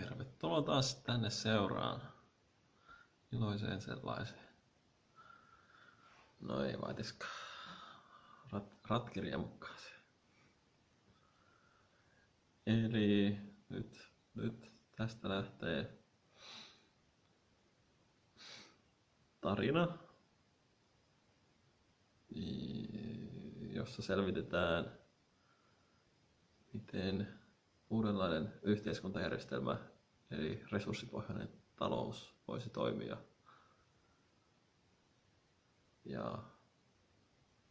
Tervetuloa taas tänne seuraan. Iloiseen sellaiseen. No ei vaatiskaan. Ratkiriemukkaaseen. Eli nyt tästä lähtee tarina, jossa selvitetään, miten uudenlainen yhteiskuntajärjestelmä eli resurssipohjainen talous voisi toimia. Ja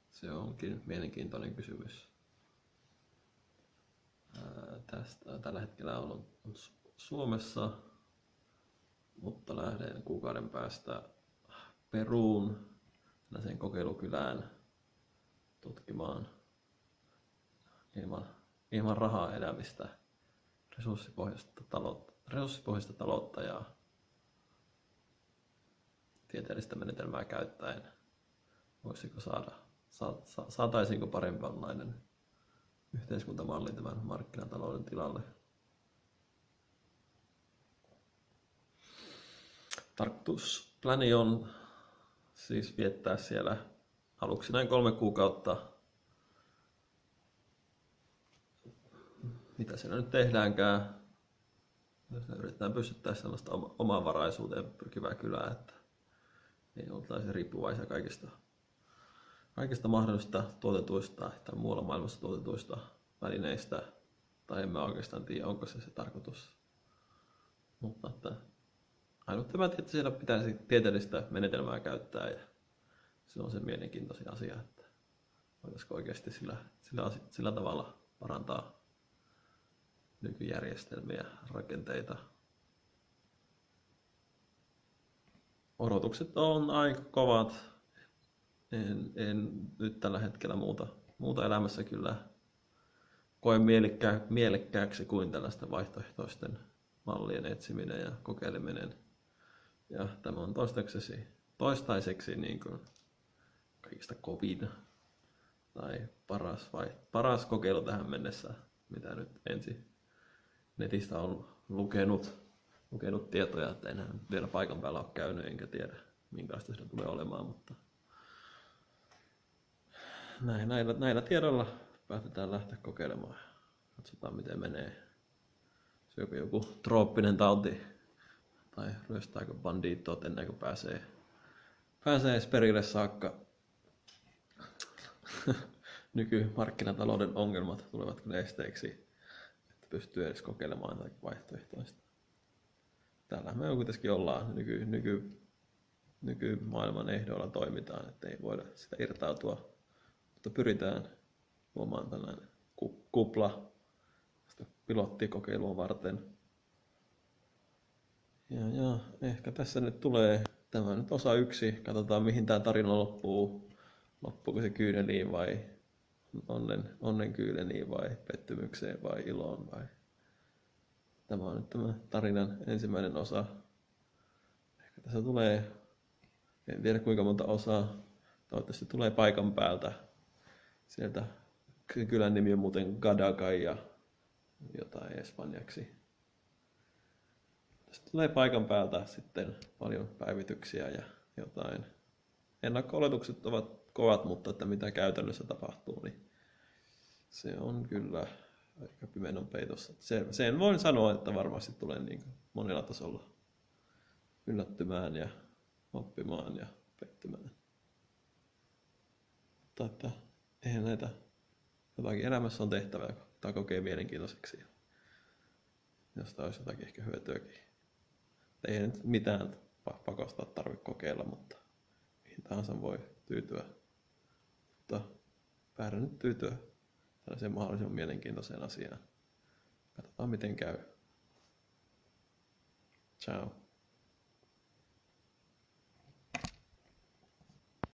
se onkin mielenkiintoinen kysymys. Tällä hetkellä on Suomessa, mutta lähden kuukauden päästä Peruun sen kokeilukylään tutkimaan ilman rahaa elämistä, resurssipohjaista taloutta ja tieteellistä menetelmää käyttäen. Voisiko saataisiinko parempanlainen yhteiskuntamalli tämän markkinatalouden tilalle? Tarkoituspläni on siis viettää siellä aluksi näin 3 kuukautta. Mitä siellä nyt tehdäänkään? Yritetään pystyttää sellaista omavaraisuuteen pyrkivää kylää, että ei oltaisi riippuvaisia kaikista mahdollisista tuotetuista tai muualla maailmassa tuotetuista välineistä. Tai emme oikeastaan tiedä, onko se tarkoitus. Mutta että ainut tämä, että siellä pitäisi tieteellistä menetelmää käyttää ja se on se mielenkiintoisin asia, että voitaisiinko oikeasti sillä tavalla parantaa nykyjärjestelmiä, rakenteita. Odotukset on aika kovat. En nyt tällä hetkellä muuta elämässä kyllä koe mielekkääksi kuin tällaisten vaihtoehtoisten mallien etsiminen ja kokeileminen. Ja tämä on toistaiseksi niin kuin kaikista kovin tai paras kokeilu tähän mennessä, mitä nyt ensin netistä on lukenut tietoja, että enhän vielä paikan päällä ole käynyt, enkä tiedä minkälaista se tulee olemaan, mutta näillä tiedoilla päätetään lähteä kokeilemaan. Katsotaan miten menee. Syökö joku trooppinen tauti tai ryöstääkö bandiittot ennen kuin pääsee edes perille saakka. Nykymarkkinatalouden ongelmat tulevat kyllä esteeksi, että pystyy edes kokeilemaan jotakin vaihtoehtoista. Täällä me kuitenkin ollaan nykymaailman ehdoilla toimitaan, että ei voida sitä irtautua, mutta pyritään luomaan tällainen kupla pilottikokeilua varten. Ja ehkä tässä nyt tulee tämä nyt osa 1. Katsotaan mihin tämä tarina loppuu. Loppuuko se kyyneliin vai onnen kyyneliin vai pettymykseen vai iloon vai. Tämä on nyt tämä tarinan ensimmäinen osa. Ehkä tässä tulee, en tiedä kuinka monta osaa, toivottavasti tulee paikan päältä. Sieltä kylän nimi on muuten Gadagay ja jotain espanjaksi. Tästä tulee paikan päältä sitten paljon päivityksiä ja jotain. Ennakko-oletukset ovat kovat, mutta että mitä käytännössä tapahtuu, niin se on kyllä aika pimenon peitossa. Sen voin sanoa, että varmasti tulee niin monella tasolla yllättymään ja oppimaan ja pettymään. Mutta että eihän näitä jotakin elämässä on tehtävää, tai kokee mielenkiintoiseksi. Josta olisi jotakin ehkä hyötyäkin. Ei nyt mitään pakosta tarvitse kokeilla, mutta mihin tahansa voi tyytyä. Mutta päädän nyt tyytyä tällaiseen mahdollisimman mielenkiintoiseen asiaan. Katsotaan miten käy. Ciao.